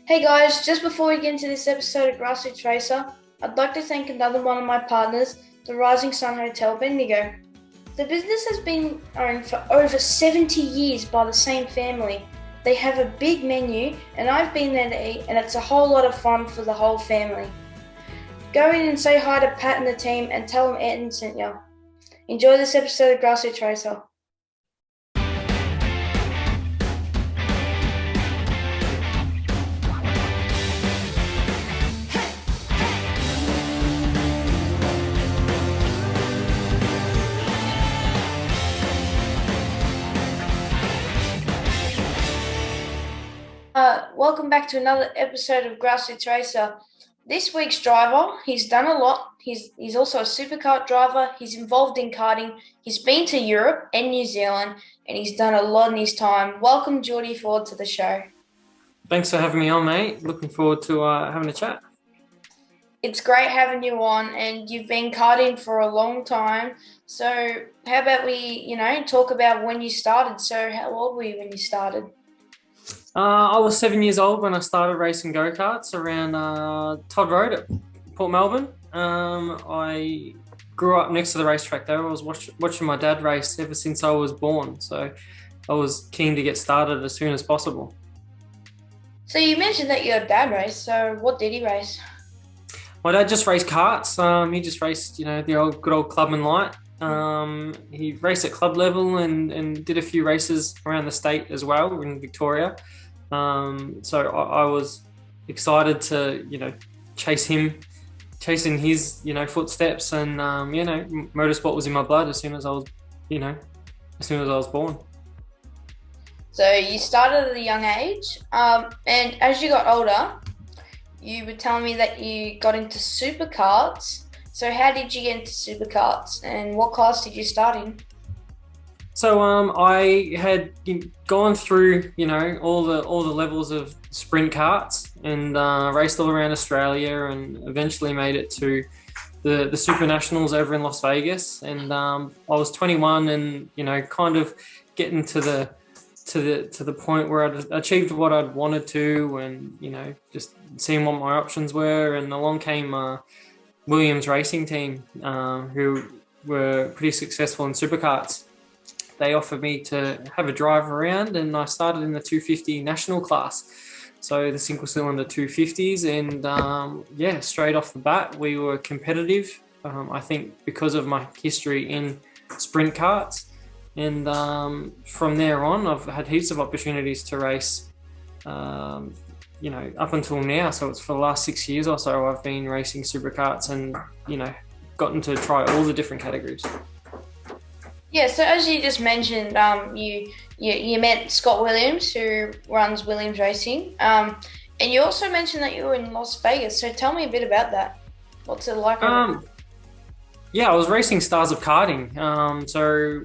Hey guys, just before we get into this episode of Grassroots Racer, I'd like to thank another one of my partners, the Rising Sun Hotel Bendigo. The business has been owned for over 70 years by the same family. They have a big menu and I've been there to eat and it's a whole lot of fun for the whole family. Go in and say hi to Pat and the team and tell them Anton sent you. Enjoy this episode of Grassroots Racer. Welcome back to another episode of Grassroots Racer. This week's driver, he's done a lot. He's also a superkart driver. He's involved in karting. He's been to Europe and New Zealand, and he's done a lot in his time. Welcome, Jordie Ford, to the show. Thanks for having me on, mate. Looking forward to having a chat. It's great having you on, and you've been karting for a long time. So how about we, talk about when you started? So how old were you when you started? I was 7 years old when I started racing go-karts around Todd Road at Port Melbourne. I grew up next to the racetrack though. I was watching my dad race ever since I was born. So I was keen to get started as soon as possible. So you mentioned that your dad raced. So what did he race? My dad just raced karts. He just raced, the good old Clubman Light. He raced at club level and did a few races around the state as well in Victoria. So I was excited to, chasing his, footsteps, and motorsport was in my blood as soon as I was born. So you started at a young age, and as you got older, you were telling me that you got into superkarts. So how did you get into superkarts, and what class did you start in? So I had gone through, all the levels of sprint karts and raced all around Australia, and eventually made it to the Super Nationals over in Las Vegas. And I was 21, and kind of getting to the point where I'd achieved what I'd wanted to, and just seeing what my options were. And along came Williams Racing Team, who were pretty successful in superkarts. They offered me to have a drive around, and I started in the 250 national class, so the single cylinder 250s. And straight off the bat, we were competitive. I think because of my history in sprint karts, and from there on, I've had heaps of opportunities to race. Up until now, so it's for the last 6 years or so, I've been racing superkarts and gotten to try all the different categories. Yeah, so as you just mentioned, you met Scott Williams, who runs Williams Racing, and you also mentioned that you were in Las Vegas. So tell me a bit about that. What's it like? I was racing Stars of Karting,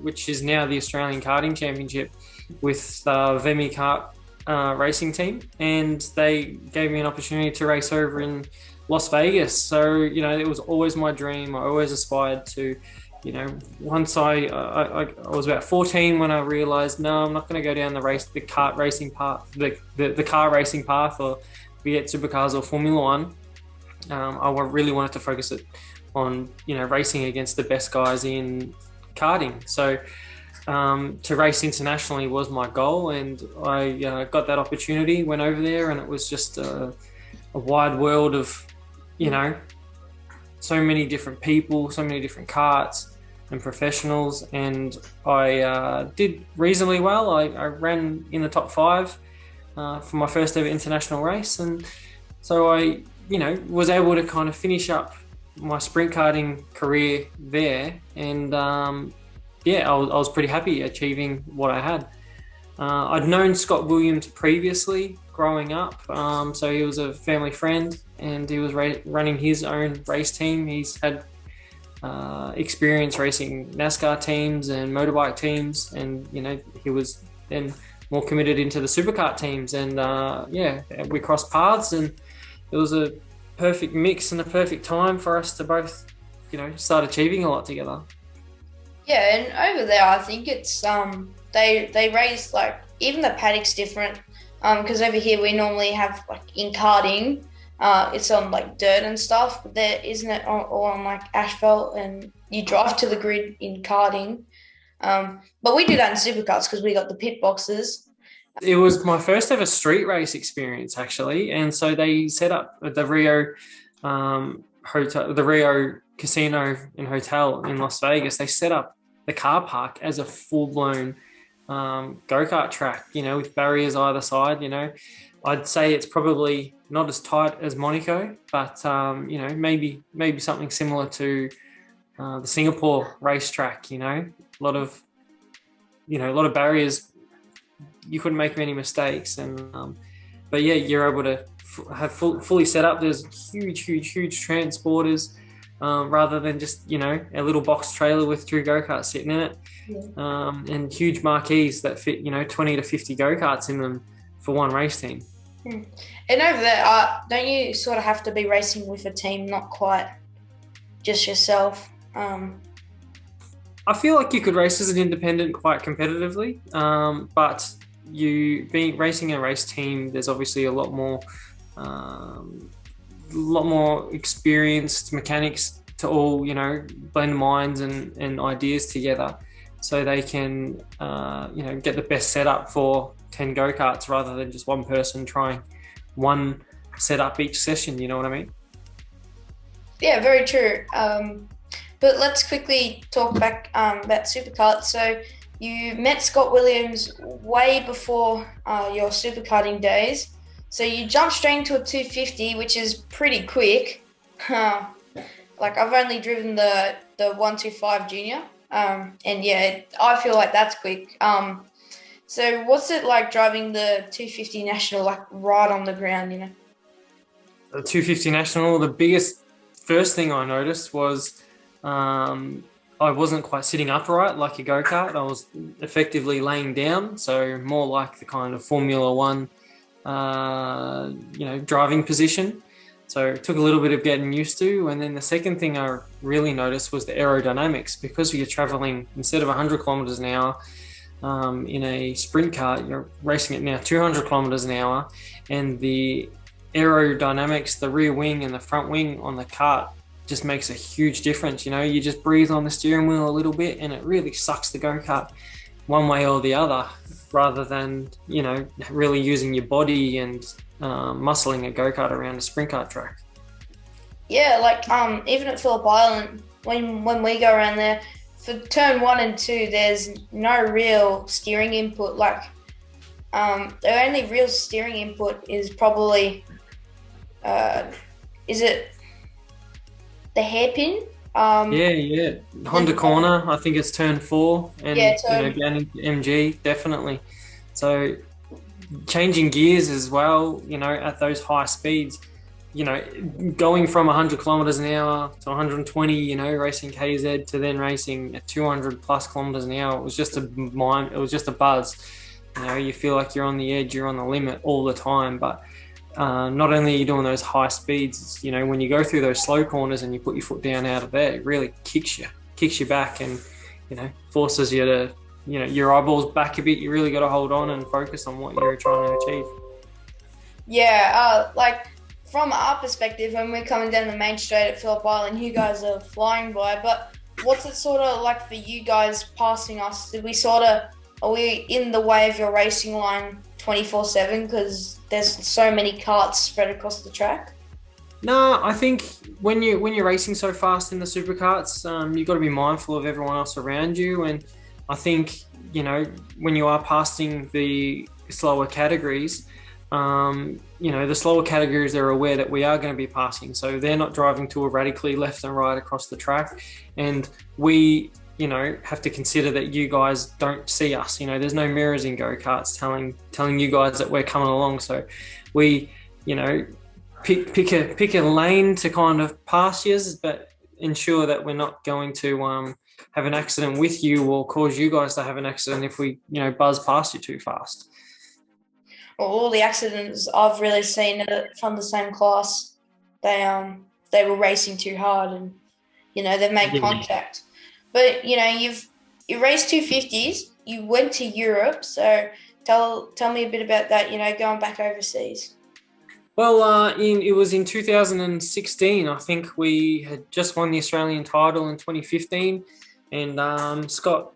which is now the Australian Karting Championship, with Vemi Kart racing team, and they gave me an opportunity to race over in Las Vegas. So it was always my dream. I always aspired to. Once I was about 14 when I realised, no, I'm not going to go down the car racing path, or be it supercars or Formula One. I really wanted to focus it on, racing against the best guys in karting. So to race internationally was my goal, and I got that opportunity, went over there, and it was just a wide world of, so many different people, so many different karts and professionals, and I did reasonably well. I ran in the top 5 for my first ever international race, and so I was able to kind of finish up my sprint karting career there, and I was pretty happy achieving what I had. I'd known Scott Williams previously growing up, so he was a family friend, and he was running his own race team. He's had experience racing NASCAR teams and motorbike teams, and he was then more committed into the superkart teams, and we crossed paths, and it was a perfect mix and a perfect time for us to both start achieving a lot together. Yeah, and over there I think it's they raise, like, even the paddock's different. Because over here we normally have like in karting, it's on like dirt and stuff, but there isn't it all on like asphalt, and you drive to the grid in karting. But we do that in supercars because we got the pit boxes. It was my first ever street race experience, actually, and so they set up the Rio hotel, the Rio Casino and Hotel in Las Vegas. They set up the car park as a full-blown go-kart track, with barriers either side. I'd say it's probably not as tight as Monaco, but maybe something similar to the Singapore racetrack. A lot of barriers. You couldn't make many mistakes, but yeah, you're able to have fully set up. There's huge transporters, rather than just a little box trailer with 2 go-karts sitting in it, and huge marquees that fit 20 to 50 go-karts in them for one race team. And over there, don't you sort of have to be racing with a team, not quite just yourself? I feel like you could race as an independent quite competitively, but racing a race team, there's obviously a lot more experienced mechanics to all blend minds and ideas together, so they can get the best setup for 10 go-karts rather than just one person trying one setup each session. You know what I mean? Yeah, very true. But let's quickly talk back about superkarts. So you met Scott Williams way before your superkarting days. So you jumped straight into a 250, which is pretty quick. Like I've only driven the 125 junior, and yeah, I feel like that's quick. So what's it like driving the 250 national, like right on the ground? The 250 national, the first thing I noticed was I wasn't quite sitting upright like a go-kart. I was effectively laying down, so more like the kind of Formula One, driving position. So it took a little bit of getting used to. And then the second thing I really noticed was the aerodynamics, because you're traveling, instead of 100 kilometers an hour in a sprint car, you're racing it now 200 kilometers an hour. And the aerodynamics, the rear wing and the front wing on the kart just makes a huge difference. You just breathe on the steering wheel a little bit and it really sucks the go-kart one way or the other, rather than really using your body and muscling a go-kart around a sprint kart track. Yeah, like even at Phillip Island, when we go around there for turn 1 and 2, there's no real steering input. Like the only real steering input is probably is it the hairpin? Yeah. Honda corner, I think it's turn 4, and down into MG, definitely. So changing gears as well, at those high speeds, going from 100 kilometers an hour to 120, racing KZ, to then racing at 200 plus kilometers an hour, it was just a buzz. You feel like you're on the edge, you're on the limit all the time. But not only are you doing those high speeds, when you go through those slow corners and you put your foot down out of there, it really kicks you back, and forces you to, your eyeballs back a bit. You really got to hold on and focus on what you're trying to achieve. Yeah, like from our perspective, when we're coming down the main straight at Phillip Island, you guys are flying by. But what's it sort of like for you guys passing us? Are we in the way of your racing line 24/7 because there's so many karts spread across the track? No, I think when you're racing so fast in the superkarts, you've got to be mindful of everyone else around you. And I think, when you are passing the slower categories, the slower categories are aware that we are going to be passing. So they're not driving too erratically left and right across the track. And we, have to consider that you guys don't see us. There's no mirrors in go-karts telling you guys that we're coming along. So we, pick a lane to kind of pass you, but ensure that we're not going to have an accident with you or cause you guys to have an accident if we, buzz past you too fast. Well, all the accidents I've really seen from the same class, they were racing too hard and, they made contact. But, you raced 250s, you went to Europe. So Tell me a bit about that, going back overseas. Well, it was in 2016. I think we had just won the Australian title in 2015, and Scott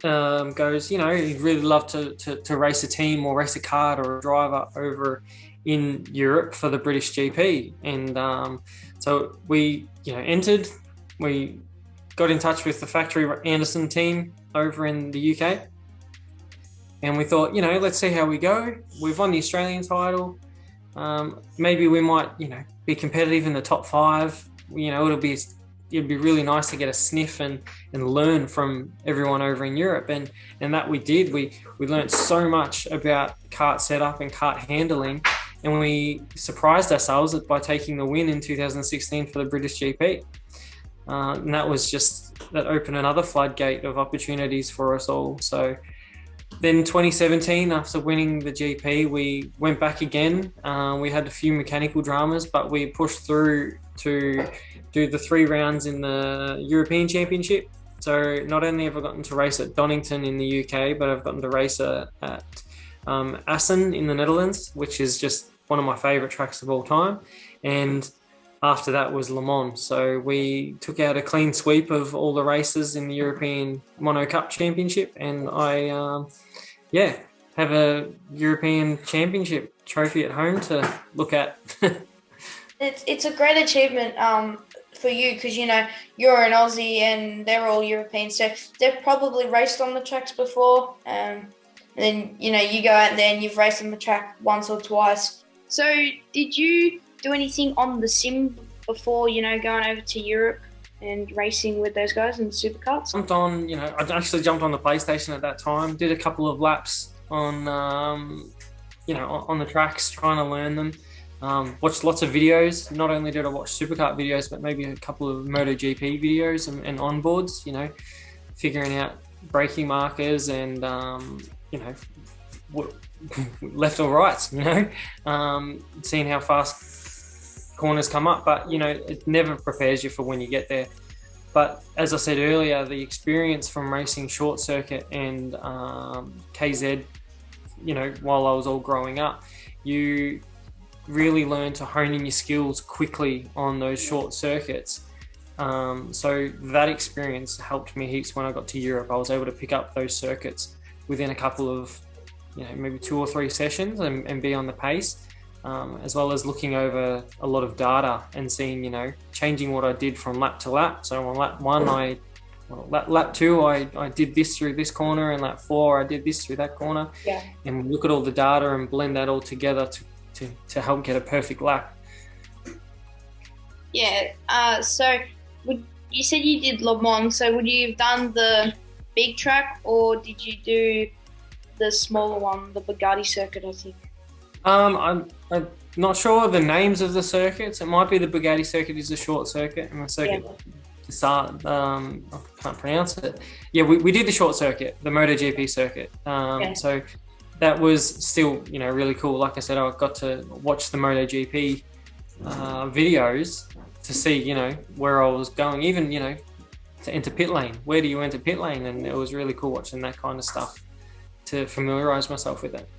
goes, he'd really love to race a team or race a kart or a driver over in Europe for the British GP. And so we, entered. We got in touch with the Factory Anderson team over in the UK, and we thought, let's see how we go. We've won the Australian title. Maybe we might, be competitive in the top 5. It'd be really nice to get a sniff and learn from everyone over in Europe. And that we did. We learned so much about kart setup and kart handling, and we surprised ourselves by taking the win in 2016 for the British GP. And that opened another floodgate of opportunities for us all. So then 2017, after winning the GP, we went back again. We had a few mechanical dramas, but we pushed through to do the 3 rounds in the European Championship. So not only have I gotten to race at Donington in the UK, but I've gotten to race at Assen in the Netherlands, which is just one of my favourite tracks of all time. And after that was Le Mans. So we took out a clean sweep of all the races in the European Mono Cup Championship, and I have a European Championship trophy at home to look at. It's a great achievement for you, because you're an Aussie and they're all European, so they've probably raced on the tracks before, and then you go out there and you've raced on the track once or twice. So did you do anything on the sim before going over to Europe and racing with those guys in supercars? I actually jumped on the PlayStation at that time, did a couple of laps on on the tracks, trying to learn them. Watched lots of videos. Not only did I watch supercar videos, but maybe a couple of MotoGP videos and onboards, figuring out braking markers and left or right, seeing how fast corners come up. But it never prepares you for when you get there. But as I said earlier, the experience from racing short circuit and KZ, while I was all growing up, you really learn to hone in your skills quickly on those short circuits. So that experience helped me heaps when I got to Europe. I was able to pick up those circuits within a couple of, maybe 2 or 3 sessions and be on the pace, as well as looking over a lot of data and seeing, changing what I did from lap to lap. So on lap 1, lap 2, I did this through this corner, and lap 4, I did this through that corner. Yeah. And look at all the data and blend that all together to help get a perfect lap. Yeah. So you said you did Le Mans, so would you have done the big track, or did you do the smaller one, the Bugatti circuit, I think? I'm not sure the names of the circuits. It might be the Bugatti circuit is a short circuit, and the circuit, I can't pronounce it. Yeah, we did the short circuit, the MotoGP circuit. So that was still, really cool. Like I said, I got to watch the MotoGP videos to see, where I was going, even, to enter pit lane. Where do you enter pit lane? And it was really cool watching that kind of stuff to familiarise myself with it.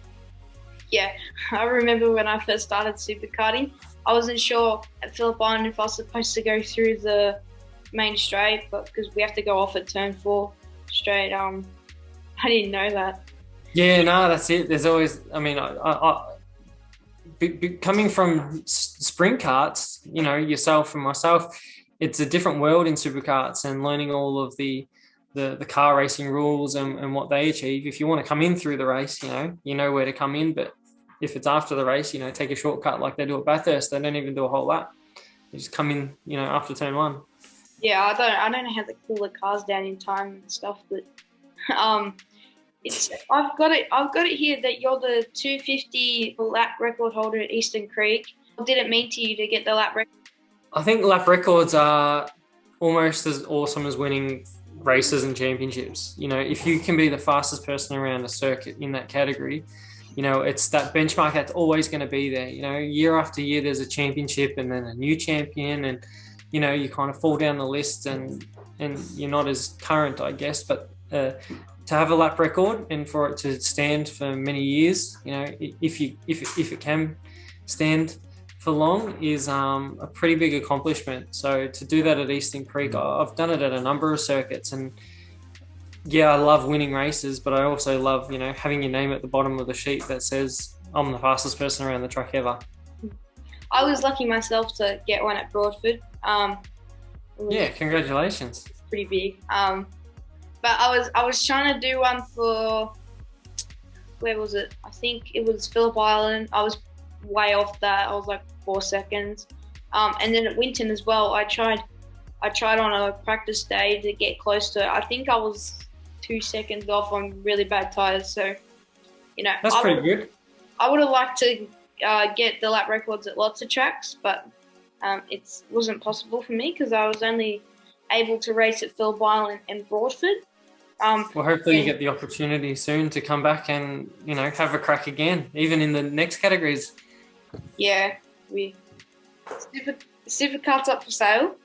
Yeah, I remember when I first started superkarting, I wasn't sure at Phillip Island if I was supposed to go through the main straight, but because we have to go off at turn 4 straight, I didn't know that. Yeah, no, that's it. There's always, coming from sprint karts, yourself and myself, it's a different world in superkarts, and learning all of the car racing rules and what they achieve. If you want to come in through the race, you know where to come in, but if it's after the race, take a shortcut like they do at Bathurst. They don't even do a whole lap. They just come in, after turn 1. Yeah, I don't know how to cool the cars down in time and stuff, but I've got it here that you're the 250 lap record holder at Eastern Creek. What did it mean to you to get the lap record? I think lap records are almost as awesome as winning races and championships. If you can be the fastest person around a circuit in that category, it's that benchmark that's always going to be there. Year after year there's a championship and then a new champion, and you kind of fall down the list and you're not as current, I guess. But to have a lap record and for it to stand for many years, if it can stand for long, is a pretty big accomplishment. So to do that at Eastern Creek, I've done it at a number of circuits, and yeah, I love winning races, but I also love, having your name at the bottom of the sheet that says I'm the fastest person around the track ever. I was lucky myself to get one at Broadford. Yeah, congratulations. Pretty big. But I was trying to do one for, where was it? I think it was Phillip Island. I was way off that. I was like 4 seconds. And then at Winton as well, I tried on a practice day to get close to it. I think I was 2 seconds off on really bad tyres. So, that's pretty good. I would have liked to get the lap records at lots of tracks, but it wasn't possible for me because I was only able to race at Phillip Island and Broadford. Well, hopefully you get the opportunity soon to come back and, have a crack again, even in the next categories. Yeah, Supercar's up for sale,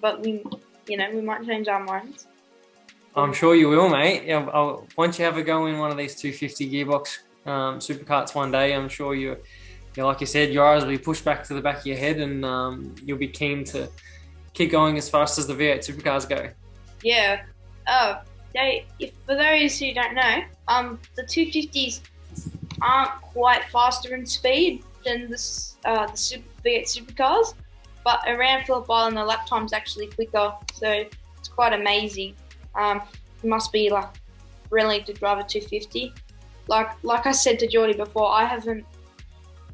but we might change our minds. I'm sure you will, mate. Once you have a go in one of these 250 gearbox supercarts one day, I'm sure you like you said, your eyes will be pushed back to the back of your head, and you'll be keen to keep going as fast as the V8 supercars go. Yeah. For those who don't know, the 250s aren't quite faster in speed than the V8 supercars, but around Phillip Island the lap time's actually quicker, so it's quite amazing. It must be like brilliant to drive a 250. Like I said to Jordie before, I haven't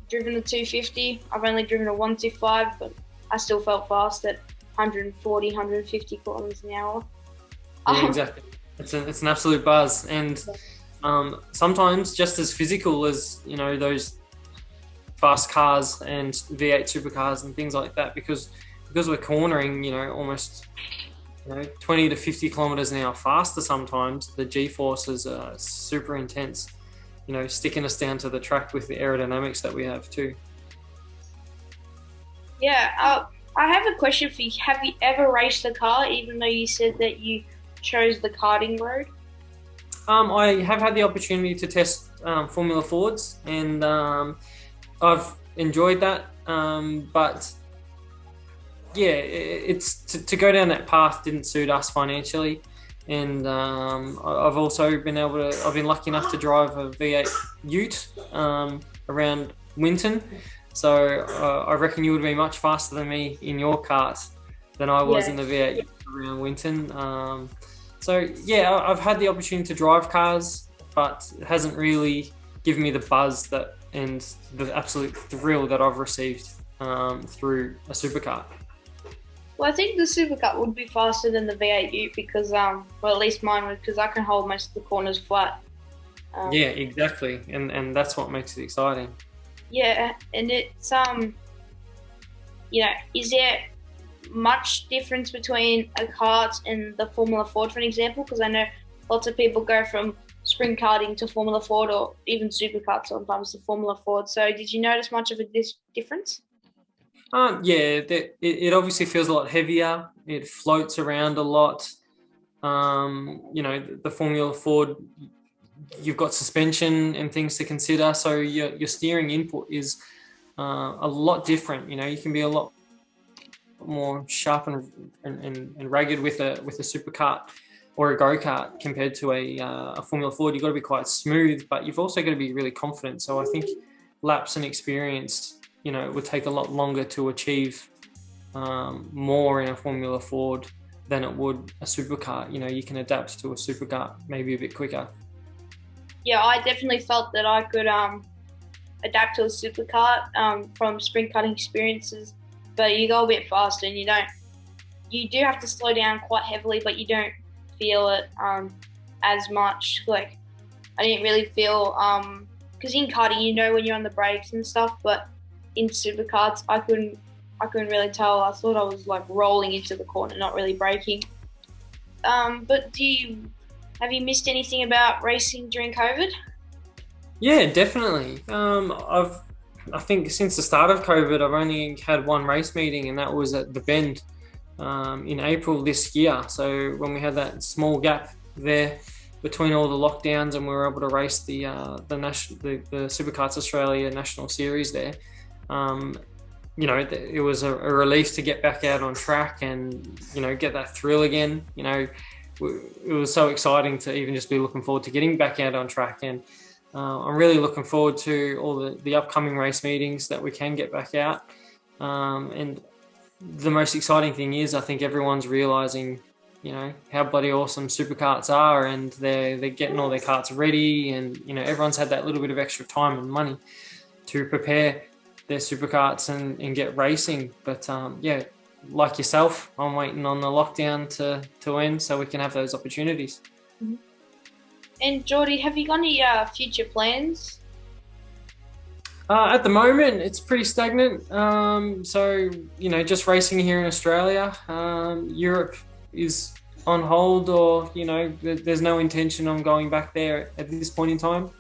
driven a 250. I've only driven a 125, but I still felt fast at 140, 150 kilometers an hour. Yeah, exactly. It's an absolute buzz, and sometimes just as physical as those fast cars and V8 supercars and things like that, because we're cornering almost 20 to 50 kilometers an hour faster. Sometimes the G-forces are super intense, sticking us down to the track with the aerodynamics that we have too. Yeah, I have a question for you. Have you ever raced a car, even though you said that you chose the karting road? I have had the opportunity to test Formula Fords, and I've enjoyed that. But yeah, it's to go down that path didn't suit us financially, and I've also I've been lucky enough to drive a V8 Ute around Winton. So I reckon you would be much faster than me in your kart than I was in the V8 around Winton. So yeah, I've had the opportunity to drive cars, but it hasn't really given me the buzz and the absolute thrill that I've received through a supercar. Well, I think the supercar would be faster than the V8 Ute because, well, at least mine would, because I can hold most of the corners flat. Yeah, exactly, and that's what makes it exciting. Yeah, and it's is there much difference between a kart and the Formula Ford, for an example? Because I know lots of people go from sprint karting to Formula Ford, or even superkart sometimes to Formula Ford. So did you notice much of a difference? Yeah, it obviously feels a lot heavier. It floats around a lot. The Formula Ford, you've got suspension and things to consider, so your steering input is a lot different. You can be a lot more sharp and ragged with a superkart or a go-kart compared to a Formula Ford. You've got to be quite smooth, but you've also got to be really confident. So I think laps and experience, would take a lot longer to achieve more in a Formula Ford than it would a superkart. You can adapt to a superkart maybe a bit quicker. Yeah, I definitely felt that I could adapt to a superkart from sprint karting experiences, but you go a bit faster and you do have to slow down quite heavily, but you don't feel it as much. Like, I didn't really feel, because in karting, when you're on the brakes and stuff, but in superkarts, I couldn't really tell. I thought I was like rolling into the corner, not really braking. But have you missed anything about racing during COVID? Yeah, definitely. I think since the start of COVID, I've only had one race meeting, and that was at the Bend in April this year. So when we had that small gap there, it between all the lockdowns, and we were able to race the Superkarts Australia National Series there. It was a relief to get back out on track and, get that thrill again. It was so exciting to even just be looking forward to getting back out on track. And I'm really looking forward to all the upcoming race meetings that we can get back out. And the most exciting thing is, I think everyone's realising, how bloody awesome superkarts are, and they're getting all their karts ready, and, everyone's had that little bit of extra time and money to prepare their superkarts and get racing. But like yourself, I'm waiting on the lockdown to end so we can have those opportunities. Mm-hmm. And Jordie, have you got any future plans? At the moment, it's pretty stagnant. So, just racing here in Australia. Europe is on hold, or, there's no intention on going back there at this point in time.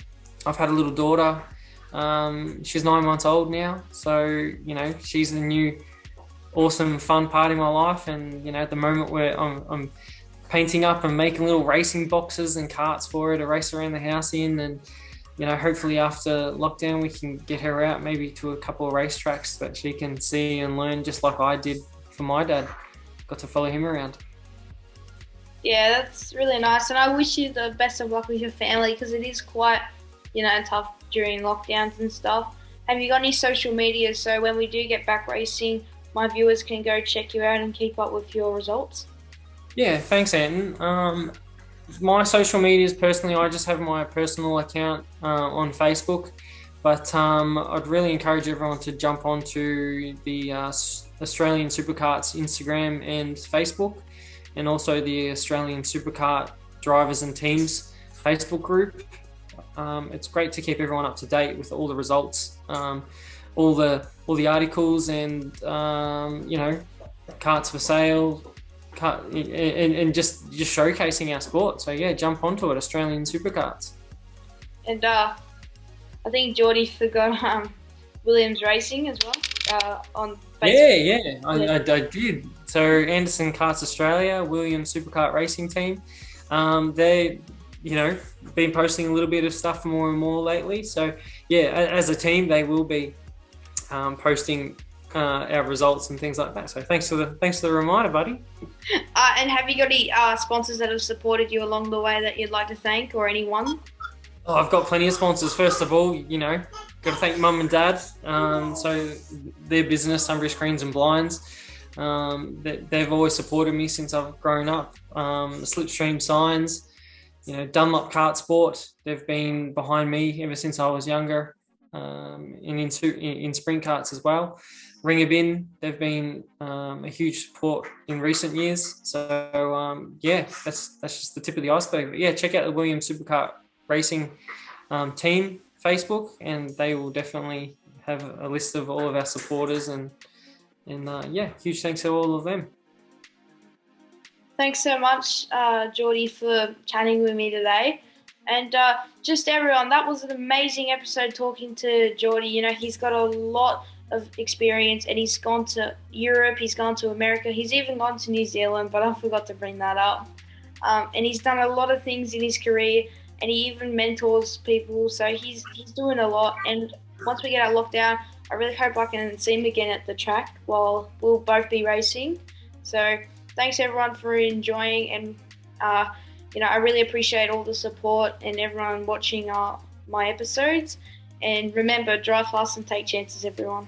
I've had a little daughter. She's 9 months old now. So, she's the new awesome, fun part in my life. And, at the moment where I'm painting up and making little racing boxes and karts for her to race around the house in. And, hopefully after lockdown, we can get her out maybe to a couple of racetracks that she can see and learn, just like I did for my dad. Got to follow him around. Yeah, that's really nice. And I wish you the best of luck with your family, because it is quite, tough during lockdowns and stuff. Have you got any social media so when we do get back racing, my viewers can go check you out and keep up with your results? Yeah, thanks, Anton. My social medias, personally, I just have my personal account on Facebook, but I'd really encourage everyone to jump onto the Australian Superkarts Instagram and Facebook, and also the Australian Superkart Drivers and Teams Facebook group. It's great to keep everyone up to date with all the results, all the articles, and karts for sale, and just showcasing our sport. So yeah, jump onto it, Australian Superkarts. And I think Jordie forgot Williams Racing as well on Facebook. I did. So Anderson Karts Australia, Williams Superkart Racing Team, they been posting a little bit of stuff more and more lately. So yeah, as a team, they will be posting our results and things like that. So thanks for the reminder, buddy. And have you got any sponsors that have supported you along the way that you'd like to thank, or anyone? Oh, I've got plenty of sponsors. First of all, got to thank Mum and Dad. So their business, Sunbury Screens and Blinds, they've always supported me since I've grown up. Slipstream Signs, Dunlop Kart Sport, they've been behind me ever since I was younger, and in sprint karts as well. Ring a Bin, they've been a huge support in recent years. So that's just the tip of the iceberg. But yeah, check out the Williams Superkart Racing team Facebook, and they will definitely have a list of all of our supporters, and huge thanks to all of them. Thanks so much, Jordie, for chatting with me today. And just everyone, that was an amazing episode talking to Jordie. He's got a lot of experience, and he's gone to Europe, he's gone to America, he's even gone to New Zealand, but I forgot to bring that up. And he's done a lot of things in his career, and he even mentors people, so he's doing a lot. And once we get out lockdown, I really hope I can see him again at the track while we'll both be racing. So thanks everyone for enjoying, and I really appreciate all the support and everyone watching my episodes. And remember, drive fast and take chances, everyone.